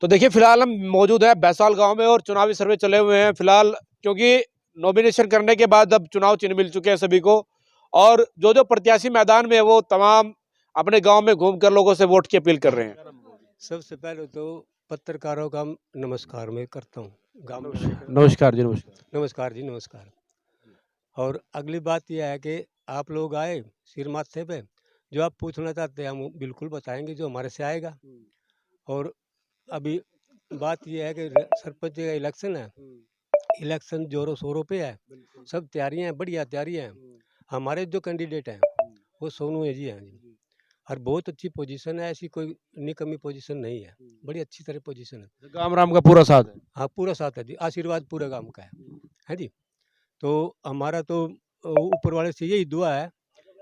तो देखिए फिलहाल हम मौजूद हैं बैसाल गांव में और चुनावी सर्वे चले हुए हैं फिलहाल, क्योंकि नॉमिनेशन करने के बाद अब चुनाव चिन्ह मिल चुके हैं सभी को। और जो जो प्रत्याशी मैदान में है वो तमाम अपने गांव में घूमकर लोगों से वोट की अपील कर रहे हैं। सबसे पहले तो पत्रकारों का नमस्कार मैं करता हूँ गाँव में रहकर। नमस्कार जी, नमस्कार। नमस्कार जी, नमस्कार। और अगली बात यह है कि आप लोग आए सिर माथे पे, जो आप पूछना चाहते हैं हम बिल्कुल बताएंगे जो हमारे से आएगा। और अभी बात यह है कि सरपंच का इलेक्शन है, इलेक्शन जोरों शोरों पे है, सब तैयारियां हैं, बढ़िया तैयारियां हैं। हमारे जो कैंडिडेट हैं वो सोनू है जी हैं जी, और बहुत अच्छी पोजीशन है, ऐसी कोई निकम्मी पोजीशन नहीं है, बड़ी अच्छी तरह पोजीशन है। गांव राम का पूरा साथ है। हाँ, पूरा साथ है जी, आशीर्वाद पूरे गांव का है जी। तो हमारा तो ऊपर वाले से यही दुआ है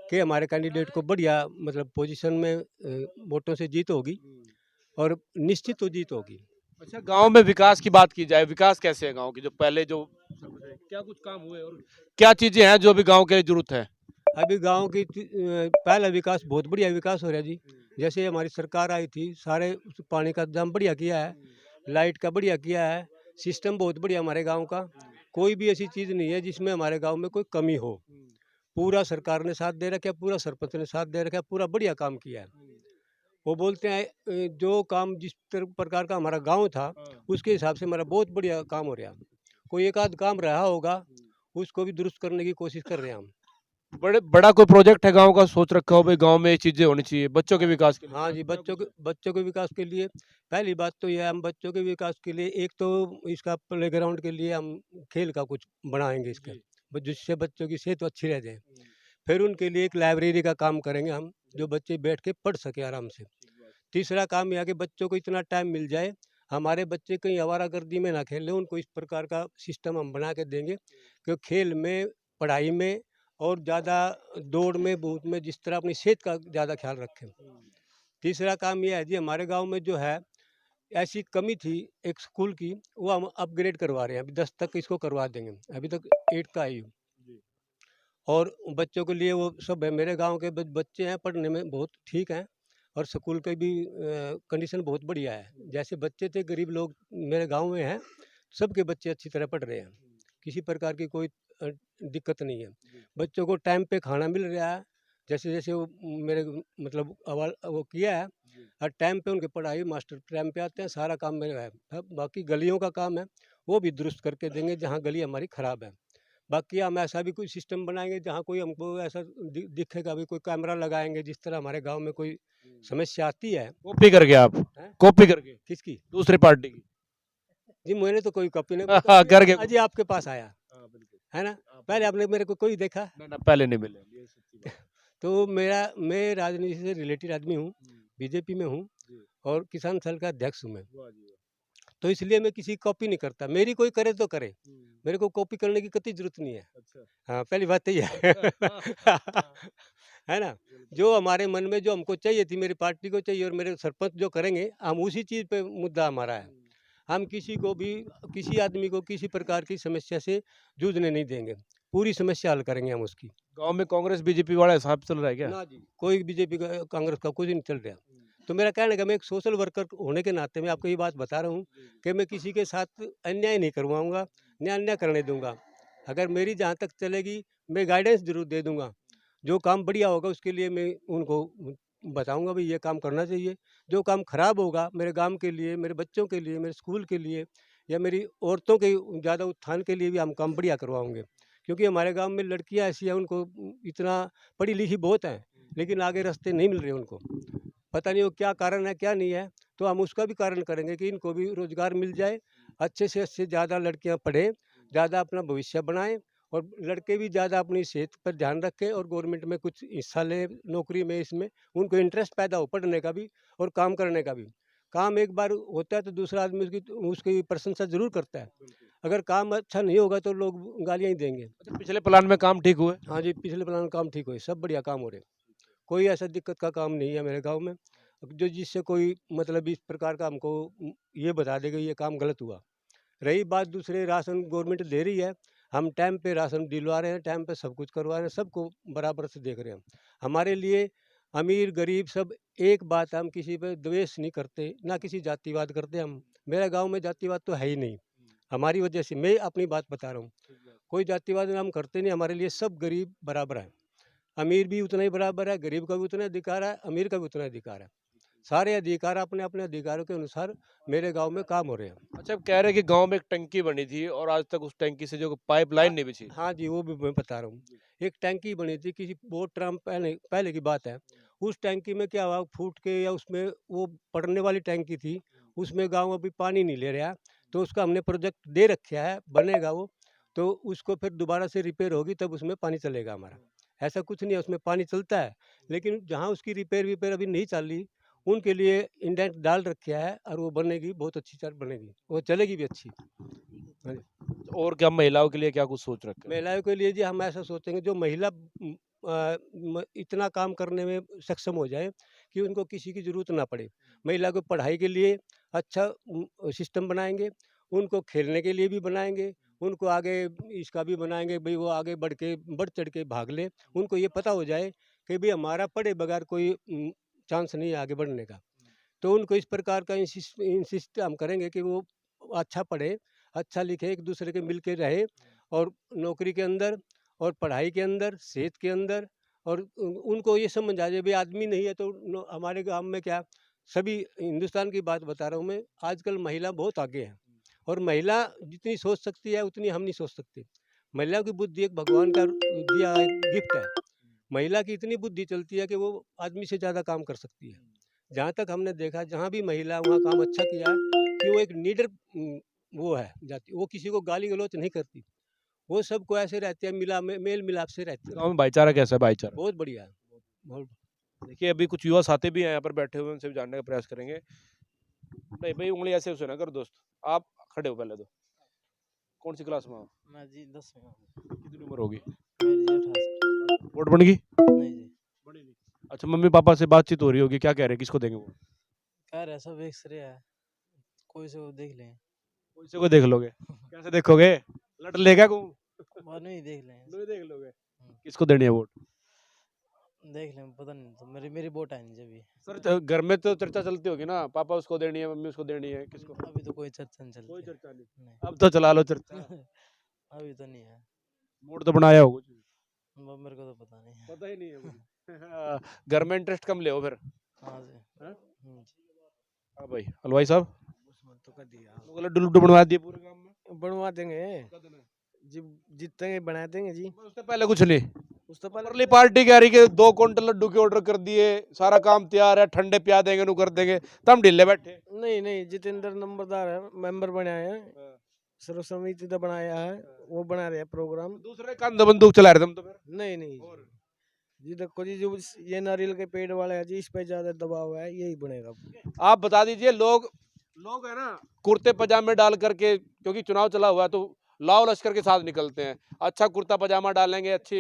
कि हमारे कैंडिडेट को बढ़िया मतलब पोजीशन में वोटों से जीत होगी, और निश्चित तो जीत होगी। अच्छा, गांव में विकास की बात की जाए, विकास कैसे है गांव की? जो पहले जो क्या कुछ काम हुए और क्या चीजें हैं जो भी गांव के लिए जरूरत है? अभी गांव की पहला विकास बहुत बढ़िया विकास हो रहा है जी। जैसे हमारी सरकार आई थी, सारे पानी का इंतजाम बढ़िया किया है, लाइट का बढ़िया किया है, सिस्टम बहुत बढ़िया हमारे गांव का। कोई भी ऐसी चीज़ नहीं है जिसमें हमारे गांव में कोई कमी हो। पूरा सरकार ने साथ दे रखा है, पूरा सरपंच ने साथ दे रखा है, पूरा बढ़िया काम किया है। वो बोलते हैं जो काम जिस प्रकार का हमारा गांव था उसके हिसाब से हमारा बहुत बढ़िया काम हो रहा है। कोई एक आध काम रहा होगा उसको भी दुरुस्त करने की कोशिश कर रहे हैं हम। बड़ा कोई प्रोजेक्ट है गांव का सोच रखा हो भाई गांव में ये चीजें होनी चाहिए बच्चों के विकास के लिए? हाँ जी, बच्चों के विकास के लिए पहली बात तो यह है, हम बच्चों के विकास के लिए एक तो इसका प्लेग्राउंड के लिए हम खेल का कुछ बनाएंगे इसका, जिससे बच्चों की सेहत अच्छी रह जाए। फिर उनके लिए एक लाइब्रेरी का काम करेंगे हम, जो बच्चे बैठ के पढ़ सके आराम से। तीसरा काम यह है कि बच्चों को इतना टाइम मिल जाए, हमारे बच्चे कहीं आवारागर्दी में ना खेलें, उनको इस प्रकार का सिस्टम हम बना के देंगे कि खेल में, पढ़ाई में और ज़्यादा दौड़ में, बूथ में, जिस तरह अपनी सेहत का ज़्यादा ख्याल रखें। तीसरा काम यह है जी, हमारे गांव में जो है ऐसी कमी थी एक स्कूल की, वो हम अपग्रेड करवा रहे हैं, अभी 10 तक इसको करवा देंगे, अभी तक 8 का आई हूँ। और बच्चों के लिए वो सब है, मेरे गांव के बच्चे हैं पढ़ने में बहुत ठीक हैं, और स्कूल की भी कंडीशन बहुत बढ़िया है। जैसे बच्चे थे गरीब लोग मेरे गांव में हैं, सबके बच्चे अच्छी तरह पढ़ रहे हैं, किसी प्रकार की कोई दिक्कत नहीं है। बच्चों को टाइम पे खाना मिल रहा है, जैसे जैसे वो मेरे मतलब अवाल वो किया है, हर टाइम पे उनकी पढ़ाई मास्टर टाइम पे आते हैं, सारा काम मेरा है। अब बाकी गलियों का काम है, वो भी दुरुस्त करके देंगे जहाँ गली हमारी ख़राब है। बाकी हम ऐसा भी कोई सिस्टम बनाएंगे जहाँ कोई हमको ऐसा दिखेगा भी, कोई कैमरा लगाएंगे, जिस तरह हमारे गांव में कोई समस्या आती है। कॉपी करके आप? हैं? कॉपी करके किसकी? दूसरी पार्टी की? जी मैंने तो कोई कॉपी नहीं, हाँ, मैं तो करके आज ही आपके पास आया, हाँ, बिल्कुल। है ना? हाँ, पहले पहले आपने मेरे को कोई देखा? ना पहले नहीं मिले, ये सच्ची बात तो मैं राजनीति से रिलेटेड आदमी हूँ, है। बीजेपी में हूँ, जी। और किसान सेल का अध्यक्ष हूँ मैं। वाह जी वाह। तो इसलिए मैं किसी की कॉपी नहीं करता, मेरी कोई करे तो करे, मेरे को कॉपी करने की कतई ज़रूरत नहीं है। अच्छा। हाँ, पहली बात तो ये है। है ना? जो हमारे मन में जो हमको चाहिए थी, मेरी पार्टी को चाहिए और मेरे सरपंच जो करेंगे, हम उसी चीज़ पे मुद्दा हमारा है। हम किसी को भी, किसी आदमी को किसी प्रकार की समस्या से जूझने नहीं देंगे। पूरी समस्या हल करेंगे हम उसकी। गांव में कांग्रेस बीजेपी वाला हिसाब चल रहा है क्या? ना जी, कोई बीजेपी का, कांग्रेस का कुछ नहीं चल रहा। तो मेरा कहने का, मैं एक सोशल वर्कर होने के नाते मैं आपको ये बात बता रहा हूँ कि मैं किसी के साथ अन्याय नहीं करवाऊँगा, ना अन्याय करने दूँगा। अगर मेरी जहाँ तक चलेगी, मैं गाइडेंस ज़रूर दे दूँगा। जो काम बढ़िया होगा उसके लिए मैं उनको बताऊँगा भई ये काम करना चाहिए। जो काम खराब होगा मेरे गाँव के लिए, मेरे बच्चों के लिए, मेरे स्कूल के लिए, या मेरी औरतों के ज़्यादा उत्थान के लिए भी हम काम बढ़िया करवाएँगे। क्योंकि हमारे गाँव में लड़कियाँ ऐसी हैं, उनको इतना पढ़ी लिखी बहुत हैं, लेकिन आगे रास्ते नहीं मिल रहे उनको। पता नहीं वो क्या कारण है, क्या नहीं है। तो हम उसका भी कारण करेंगे कि इनको भी रोज़गार मिल जाए, अच्छे से अच्छे ज़्यादा लड़कियाँ पढ़ें, ज़्यादा अपना भविष्य बनाएँ, और लड़के भी ज़्यादा अपनी सेहत पर ध्यान रखें और गवर्नमेंट में कुछ हिस्सा लें नौकरी में, इसमें उनको इंटरेस्ट पैदा हो पढ़ने का भी और काम करने का भी। काम एक बार होता है तो दूसरा आदमी उसकी उसकी प्रशंसा ज़रूर करता है। अगर काम अच्छा नहीं होगा तो लोग गालियाँ ही देंगे। अच्छा, पिछले प्लान में काम ठीक हुए? हाँ जी, पिछले प्लान में काम ठीक हुए, सब बढ़िया काम हो रहे हैं। कोई ऐसा दिक्कत का काम नहीं है मेरे गाँव में, जो जिससे कोई मतलब इस प्रकार का हमको ये बता देगा ये काम गलत हुआ। रही बात दूसरे, राशन गवर्नमेंट दे रही है, हम टाइम पे राशन दिलवा रहे हैं, टाइम पे सब कुछ करवा रहे हैं, सबको बराबर से देख रहे हैं। हमारे लिए अमीर गरीब सब एक बात, हम किसी पे द्वेष नहीं करते, ना किसी जातिवाद करते हम। मेरा गांव में जातिवाद तो है ही नहीं। हमारी वजह से मैं अपनी बात बता रहा हूँ, कोई जातिवाद हम करते नहीं। हमारे लिए सब गरीब बराबर है, अमीर भी उतना ही बराबर है, गरीब का भी उतना अधिकार है, अमीर का भी उतना अधिकार है। सारे अधिकार अपने अपने अधिकारों के अनुसार मेरे गांव में काम हो रहे हैं। अच्छा, आप कह रहे हैं कि गांव में एक टंकी बनी थी और आज तक उस टंकी से जो पाइपलाइन नहीं बिछी। हाँ जी, वो भी मैं बता रहा हूँ। एक टैंकी बनी थी किसी बहुत टाइम पहले पहले की बात है। उस टैंकी में क्या हुआ, फूट के या उसमें वो पड़ने वाली टैंकी थी, उसमें गाँव अभी पानी नहीं ले रहा, तो उसका हमने प्रोजेक्ट दे रखा है, बनेगा वो, तो उसको फिर दोबारा से रिपेयर होगी तब उसमें पानी चलेगा हमारा। ऐसा कुछ नहीं है, उसमें पानी चलता है, लेकिन जहाँ उसकी रिपेयर अभी नहीं चल रही, उनके लिए इंडेंट डाल रखा है और वो बनेगी, बहुत अच्छी चार बनेगी, वो चलेगी भी अच्छी। हाँ जी। और क्या महिलाओं के लिए क्या कुछ सोच रखा है? महिलाओं के लिए जी हम ऐसा सोचेंगे, जो महिला इतना काम करने में सक्षम हो जाए कि उनको किसी की ज़रूरत ना पड़े। महिला को पढ़ाई के लिए अच्छा सिस्टम बनाएंगे, उनको खेलने के लिए भी बनाएंगे, उनको आगे इसका भी बनाएंगे, भाई वो आगे बढ़ चढ़ के भाग ले। उनको ये पता हो जाए कि भाई हमारा पढ़े बगैर कोई चांस नहीं है आगे बढ़ने का। तो उनको इस प्रकार का इंसिस्ट हम करेंगे कि वो अच्छा पढ़े, अच्छा लिखे, एक दूसरे के मिल के रहे, और नौकरी के अंदर और पढ़ाई के अंदर, सेहत के अंदर, और उनको ये समझ आ जाए भाई आदमी नहीं है तो हमारे गांव में क्या, सभी हिंदुस्तान की बात बता रहा हूँ मैं, आजकल महिला बहुत आगे है, और महिला जितनी सोच सकती है उतनी हम नहीं सोच सकते। महिला की बुद्धि एक भगवान का दिया गिफ्ट है। महिला की इतनी बुद्धि चलती है कि वो आदमी से ज़्यादा काम कर सकती है। जहाँ तक हमने देखा, जहाँ भी महिला वहाँ काम अच्छा किया है, कि वो एक नीडर वो है जाति, वो किसी को गाली गलौच नहीं करती, वो सबको ऐसे रहते हैं, मेल मिलाप से रहते गाँव हैं। में भाईचारा कैसा है? भाईचारा बहुत बढ़िया है, बहुत। देखिए, अभी कुछ युवा साथी भी हैं यहाँ पर बैठे हुए, उनसे भी जानने का प्रयास करेंगे। नहीं भाई, उंगली ऐसे उसे ना करो दोस्त। आप खड़े हो पहले तो। कौन सी क्लास में हो? मैं जी 10वीं में हूँ। कितनी उम्र होगी? मेरी जी 28। वोट बन गई? नहीं जी, बनी नहीं। अच्छा, मम्मी पापा से बातचीत हो रही होगी, क्या कह रहे हैं, किसको देंगे वो? कह रहे सब एक्सरे है, कोई से वो देख लें। कोई से को देख लोगे? कैसे देखोगे? लट लेगा को? बाद में ही देख लें। नहीं देख लोगे। किसको देनी है वोट? देख लें, पता नहीं, तो मेरी वोट आई नहीं जब भी। सर, घर में तो चर्चा चलती होगी ना, पापा उसको देनी है, मम्मी उसको देनी है, किसको? अभी तो कोई चर्चा नहीं कोई चलती। चर्चा नहीं। नहीं। अब तो चला लो चर्चा। अभी तो नहीं है, वोट तो बनाया होगा। वो मेरे को तो पता नहीं है। पता ही नहीं है मुझे। घर में इंटरेस्ट कम ले हो फिर। हाँ जी। हाँ? जी। हाँ भाई, हलवाई साहब, उसमें तो कर दिया, लोग लड्डू लड्डू बनवा दिए पूरे गांव में। बनवा देंगे जी, जितने बना देंगे जी। उससे पहले कुछ नहीं। उस तो परली पार्टी कह रही कि 2 क्विंटल लड्डू के ऑर्डर कर दिए, सारा काम तैयार है, ठंडे पिया देंगे, नु कर देंगे, तो हम ढीले बैठे। नहीं नहीं, जितेंद्र नंबरदार है, मेंबर बनाए हैं, सर्व समिति तो बनाया है, वो बना रहे हैं प्रोग्राम। दूसरे कंध बंदूक चला रहे तुम तो फिर। नहीं नहीं जी, देखो जी, जो ये नारियल के पेड़ वाला है जी, इस पे ज्यादा दबाव है, यही बनेगा। आप बता दीजिए, लोग है ना, कुर्ते पजामे डाल करके, क्योंकि चुनाव चला हुआ है तो लाव लश्कर के साथ निकलते हैं। अच्छा कुर्ता पजामा डालेंगे, अच्छी।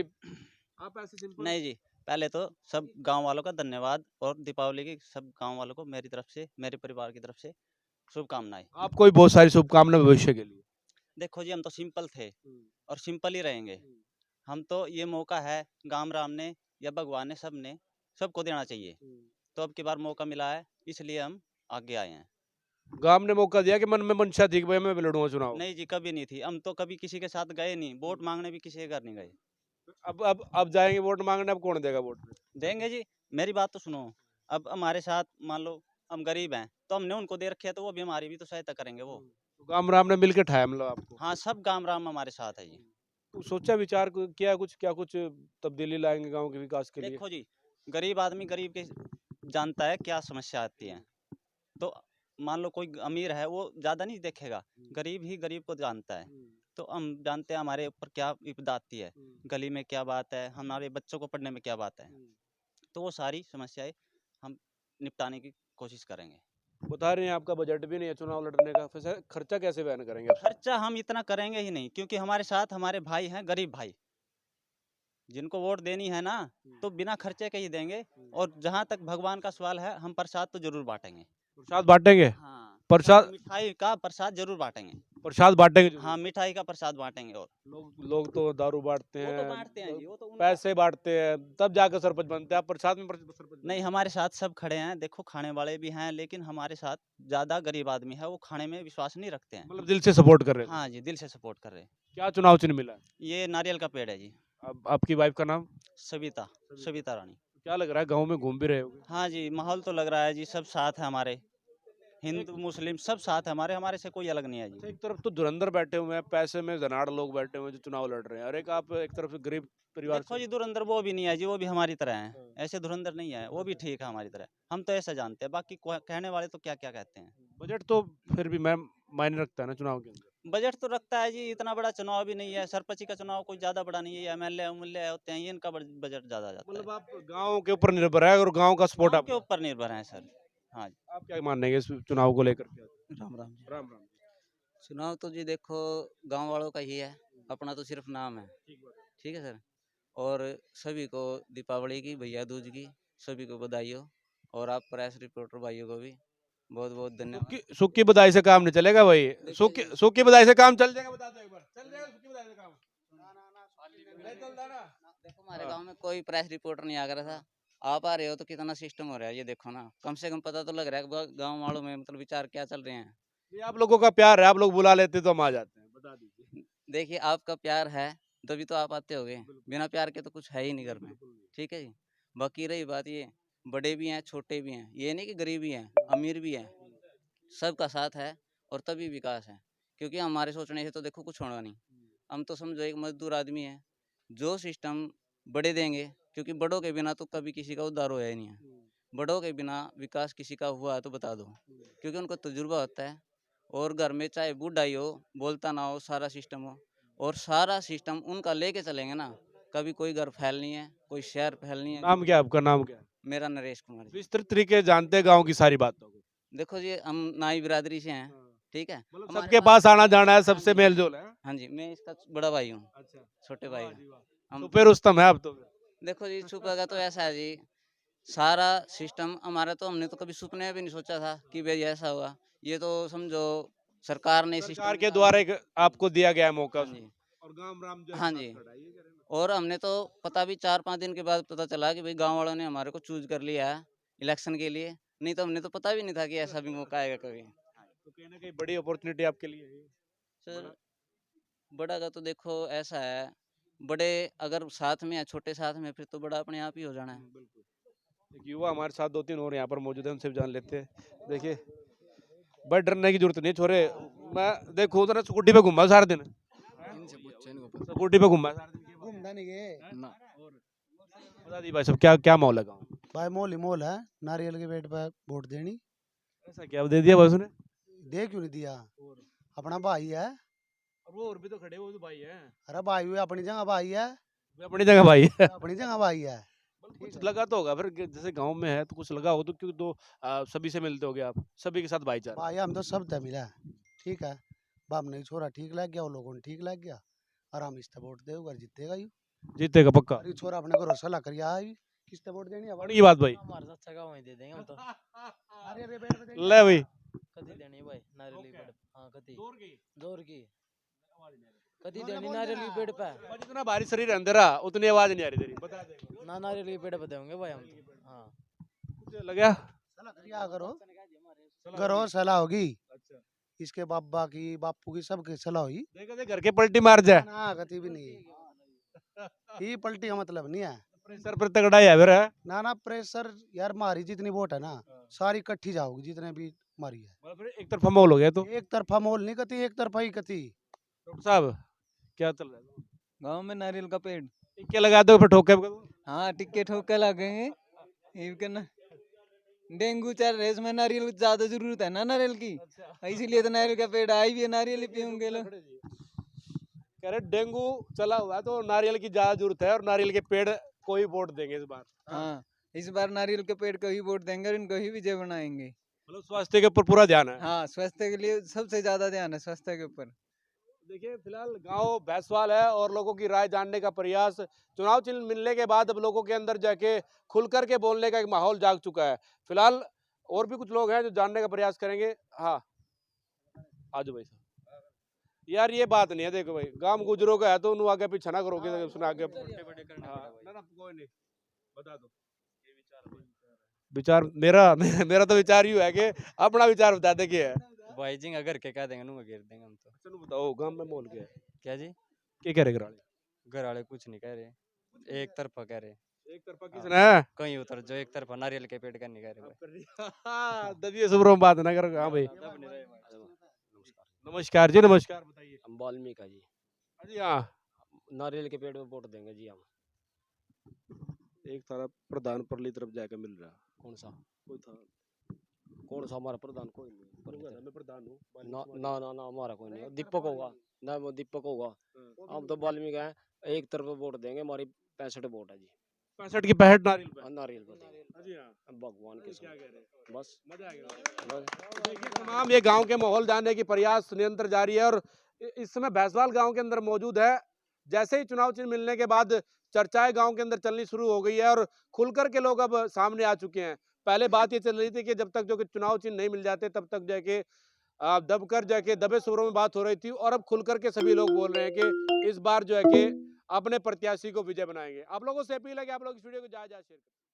आप ऐसे सिंपल। नहीं जी, पहले तो सब गांव वालों का धन्यवाद, और दीपावली की सब गांव वालों को मेरी तरफ से, मेरे परिवार की तरफ से शुभकामनाएं। आपको भी बहुत सारी शुभकामनाएं भविष्य के लिए। देखो जी, हम तो सिंपल थे और सिंपल ही रहेंगे। हम तो, ये मौका है गाम राम ने या भगवान ने, सबको देना चाहिए। तो अब की बार मौका मिला है, इसलिए हम आगे आए हैं। गांव ने मौका दिया कि मन में मंशा थी कि भाई मैं भी लड़ूंगा चुनाव। नहीं जी, कभी नहीं थी। हम तो कभी किसी के साथ गए नहीं, वोट मांगने भी किसी के घर नहीं गए। अब जाएंगे वोट मांगने, अब कौन देगा वोट? देंगे जी, मेरी बात तो सुनो। अब हमारे साथ मान लो हम गरीब हैं, तो हमने उनको दे रखे है, तो वो भी हमारी भी तो सहायता करेंगे वो। तो गांव राम ने मिलकर ठाया मतलब आपको? हाँ, सब गाम राम हमारे साथ है जी। तो सोचा विचार किया कुछ, क्या कुछ तब्दीली लाएंगे गांव के विकास के लिए? देखो जी, गरीब आदमी गरीब के जानता है क्या समस्या आती है। तो मान लो कोई अमीर है, वो ज्यादा नहीं देखेगा, गरीब ही गरीब को जानता है। तो हम जानते हैं हमारे ऊपर क्या विपदा आती है, गली में क्या बात है, हमारे बच्चों को पढ़ने में क्या बात है। तो वो सारी समस्याएं हम निपटाने की कोशिश करेंगे। बता रहे हैं आपका बजट भी नहीं है चुनाव लड़ने का, फिर खर्चा कैसे बयान करेंगे? खर्चा हम इतना करेंगे ही नहीं, क्योंकि हमारे साथ हमारे भाई हैं, गरीब भाई, जिनको वोट देनी है ना, तो बिना खर्चे के ही देंगे। और जहाँ तक भगवान का सवाल है, हम प्रसाद तो जरूर बांटेंगे। प्रसाद बांटेंगे? हाँ, प्रसाद? मिठाई का प्रसाद जरूर बांटेंगे। प्रसाद बांटेंगे जो हाँ, मिठाई का प्रसाद बांटेंगे। और लोग तो दारू बांटते वो तो हैं, बांटते हैं जी, वो तो उनका पैसे बांटते हैं, तब जाकर सरपंच बनते हैं। आप प्रसाद में सरपंच नहीं, हमारे साथ सब खड़े हैं। देखो, खाने वाले भी हैं, लेकिन हमारे साथ ज़्यादा गरीब आदमी है, वो खाने में विश्वास नहीं रखते हैं। मतलब दिल से सपोर्ट कर रहे हैं। हाँ जी, दिल से सपोर्ट कर रहे हैं। क्या चुनाव चिन्ह मिला है? ये नारियल का पेड़ है जी। अब आपकी वाइफ का नाम? सविता, सविता रानी। क्या लग रहा है, गांव में घूम भी रहे होगे? हाँ जी, माहौल तो लग रहा है जी, सब साथ है हमारे। हिंदू, मुस्लिम सब साथ है हमारे, हमारे से कोई अलग नहीं है अच्छा, जी। एक तरफ तो धुरंधर बैठे हुए हैं, पैसे में धनाढ़ लोग बैठे हुए हैं जो चुनाव लड़ रहे हैं, और एक आप एक तरफ से गरीब परिवार देखो से। जी, धुरंधर वो भी नहीं है जी, वो भी हमारी तरह हैं। ऐसे धुरंधर नहीं है, वो भी ठीक है हमारी तरह। हम तो ऐसा जानते हैं, बाकी कहने वाले तो क्या-क्या कहते हैं। बजट तो फिर भी मैम मायने रखता है ना चुनाव के अंदर। बजट तो रखता है जी, इतना बड़ा चुनाव भी नहीं है। सरपंची का चुनाव कोई ज़्यादा बड़ा नहीं है, ये एमएलए होते हैं, ये इनका बजट ज़्यादा जाता है। मतलब आप गांव के ऊपर निर्भर है और गांव का सपोर्ट गाँव आप के ऊपर निर्भर हैं सर। हाँ जी। आप क्या मानेंगे इस चुनाव को लेकर के? राम राम जी। राम राम। चुनाव तो जी देखो गांव वालों का ही है, अपना तो सिर्फ नाम है। ठीक है सर। और सभी को दीपावली की, भैया दूज की सभी को बधाई हो। और आप प्रेस रिपोर्टर भाइयों को भी बहुत बहुत धन्यवाद। सुख की बधाई से काम नहीं चलेगा भाई। सुख की बधाई से काम चल जाएगा, बता दो एक बार। चल जाएगा सुख की बधाई से काम? नहीं चलता ना। देखो हमारे गांव में कोई प्रेस रिपोर्टर नहीं आ रहा था, आप आ रहे हो तो कितना सिस्टम हो रहा है ये देखो ना। कम से कम पता तो लग रहा है गांव वालों में मतलब विचार क्या चल रहे हैं। ये आप लोगों का प्यार है, आप लोग बुला लेते तो हम आ जाते हैं। बता दीजिए। देखिए आपका प्यार है तभी तो आप आते होगे, बिना प्यार के तो कुछ है ही नहीं घर में। ठीक है जी। बाकी रही बात ये, बड़े भी हैं छोटे भी हैं, ये नहीं कि गरीब भी हैं अमीर भी हैं, सबका साथ है और तभी विकास है। क्योंकि हमारे सोचने से तो देखो कुछ होना नहीं। हम तो समझो एक मजदूर आदमी है, जो सिस्टम बड़े देंगे, क्योंकि बड़ों के बिना तो कभी किसी का उद्धार होया ही नहीं है। बड़ों के बिना विकास किसी का हुआ है तो बता दो, क्योंकि उनको तजुर्बा होता है। और घर में चाहे बूढ़ा ही हो, बोलता ना हो, सारा सिस्टम हो, और सारा सिस्टम उनका लेके चलेंगे ना, कभी कोई घर फैल नहीं है, कोई शहर फैल नहीं है। नाम क्या है आपका? नाम क्या है? मेरा नरेश कुमार जी। विस्तृत तरीके जानते हैं गांव की सारी बातों को। देखो जी हम नाई बिरादरी से हैं। ठीक है। मतलब हमारे सबके पास आना जाना है, सबसे मेल जोल है। हाँ जी, मैं इसका बड़ा भाई हूँ, अच्छा, छोटे भाई वाह हूँ। जी वाह। हम तो फिर रुस्तम है अब तो। देखो जी छुपेगा तो ऐसा है जी, सारा सिस्टम हमारा तो हमने तो कभी सपने में भी नहीं सोचा था कि भाई ऐसा होगा। ये तो समझो सरकार ने सरकार सिस्टम के द्वारा एक आपको दिया गया है मौका। हाँ जी। और गांव राम जो है हाँ साथ जी। खड़ा है, ये कह रहे हैं ना। और हमने तो पता भी 4-5 दिन के बाद पता चला कि भाई गांव वालों ने हमारे को चूज कर लिया है इलेक्शन के लिए। नहीं तो हमने तो पता भी नहीं था कि ऐसा भी मौका आएगा कभी। तो कहीं ना कहीं बड़ी अपॉर्चुनिटी आपके लिए है ये। सर बड़ा का तो देखो ऐसा है, बड़े अगर साथ में है, छोटे साथ में, फिर तो बड़ा अपने आप ही हो जाना है। बिल्कुल। एक युवा हमारे साथ 2-3 और यहाँ पर मौजूद है, उनसे भी जान लेते हैं। देखिए, बस डरने की जरूरत नहीं छोरे। मैं देखो उधर स्कूटी पे घूमा सारा दिन। स्कूटी पे घूमा सारा दिन। घूमना नहीं गए ना बता दी भाई सब, क्या क्या माहौल है गाँव में? भाई मोल ही मोल है, नारियल के पेड़ पे वोट देनी। ऐसा क्या दे दिया बस ने? दे क्यों नहीं दिया? अपना भाई है। और वो और भी तो खड़े, वो तो भाई हैं। अरे भाई हुए अपनी जगह भाई है, वे अपनी जगह भाई है। अपनी जगह भाई है। कुछ लगा तो होगा फिर जैसे गांव में है तो कुछ लगा हो तो, क्यों तो सभी से मिलते होगे आप, सभी के साथ भाईचारा। भाई हम तो सब ते मिला है। ठीक है, बाप नहीं छोरा ठीक लग गया, वो लोगों ने ठीक लग गया, और हम इससे वोट दे जीतेगा यू। जीतेगा पक्का। अरे छोरा अपने को सलाह कर आया किसते वोट देनी है बड़ी की बात भाई। हमारे साथ अच्छा गाँव ही दे देंगे हम तो। नारियल के पेड़ पे देनी ले भाई। कदी देनी भाई नारियल की पेड़। हाँ कदी जोर की कदी देनी नारियल की पेड़ पे। जितना भारी शरीर है अंधेरा उतनी आवाज नहीं आ रही तेरी, बता दे। ना नारियल की पेड़ पे देंगे भाई हम तो। हाँ कुछ लगा? सलाह करिया करो सलाह होगी। इसके बाबा की बापू की सबकी सलाह हुई देखा दे घर के पलटी मार जाए। ना, कति भी नहीं। ये पलटी का मतलब नहीं है। प्रेशर पर तगड़ा ही है फिर है। ना प्रेशर यार, मारी जितनी वोट है ना सारी इकट्ठी जाओगी, जितने भी मारी है। मतलब फिर एक तरफा माहौल हो गया तो। एक तरफा मोल नहीं कती, एक तरफा ही कती। डॉक्टर साहब क्या चल रहा है? गांव में नारियल का पेड़। टिक्के लगा दो फिर ठोके पे। हाँ टिक्के ठोके लगेंगे। ये करना डेंगू चल रहा है, इसमें नारियल की ज्यादा जरूरत है ना नारियल की, इसीलिए तो नारियल का पेड़ आई भी है, नारियल ही पियूंगे लोग। कह रहे डेंगू चला हुआ है तो नारियल की ज्यादा जरूरत है, और नारियल के पेड़ को ही वोट देंगे इस बार। हाँ इस बार नारियल के पेड़ को ही वोट देंगे और इनको ही विजय बनाएंगे। मतलब स्वास्थ्य के ऊपर पूरा ध्यान है। हाँ स्वास्थ्य के लिए सबसे ज्यादा ध्यान है, स्वास्थ्य के ऊपर। देखिए फिलहाल गांव भैंसवाल है और लोगों की राय जानने का प्रयास, चुनाव चिन्ह मिलने के बाद अब लोगों के अंदर जाके खुल करके बोलने का एक माहौल जाग चुका है। फिलहाल और भी कुछ लोग हैं जो जानने का प्रयास करेंगे। हाँ आज भाई साहब यार ये बात नहीं है, देखो भाई गांव गुजरों का है तो उन्हें आगे पीछे ना करोगे, उसने आगे हाँ, ना ना कोई नहीं, बता दो विचार मेरा मेरा तो विचार यूं है कि अपना विचार बता दे क्या है। भाई जी अगर के कह देंगे नु घेर देंगे हम तो। चलो बताओ गांव में माहौल क्या है, क्या जी? क्या कह रहे घराले? घर वाले कुछ नहीं कह रहे, एक तरफा कह रहे। एक तरफा किसने है? कहीं उतर जो एक तरफा नारियल के पेड़ का नहीं कह रहे भाई। दबिए सुब्रो में बात ना करो। हाँ भाई नमस्कार जी, नमस्कार, बताइए। हम वाल्मीकि जी, जी हाँ, नारियल के पेड़ में वोट देंगे जी हम। एक तरफ प्रधान परली तरफ जाकर मिल रहा कौन सा कोई था कौन सा हमारा प्रधान? कोई नहीं मैं प्रधान हूँ ना ना ना ना हमारा कोई नहीं है। दीपक होगा ना, वो दीपक होगा। हम तो वाल्मीकि हैं, एक तरफ वोट देंगे। हमारी 65 वोट है जी। 65 की 65 नारियल पे। नारियल पर देंगे। जी हाँ, हम भगवान के क्या साथ कह रहे हैं, बस मजा आ गया। बस। देखिए तमाम ये गांव के माहौल जानने की प्रयास निरंतर जारी है और इस समय भैंसवाल गांव के अंदर मौजूद है। जैसे ही चुनाव चिन्ह मिलने के बाद चर्चाएं गांव के अंदर चलनी शुरू हो गई है और खुलकर के लोग अब सामने आ चुके हैं। पहले बात ये चल रही थी कि जब तक जो कि चुनाव चिन्ह नहीं मिल जाते तब तक जाके दबकर जाके दबे सुरों में बात हो रही थी और अब खुलकर के सभी लोग बोल रहे हैं कि इस बार जो है कि अपने प्रत्याशी को विजय बनाएंगे। आप लोगों से अपील है कि आप लोग इस वीडियो को ज्यादा शेयर करें।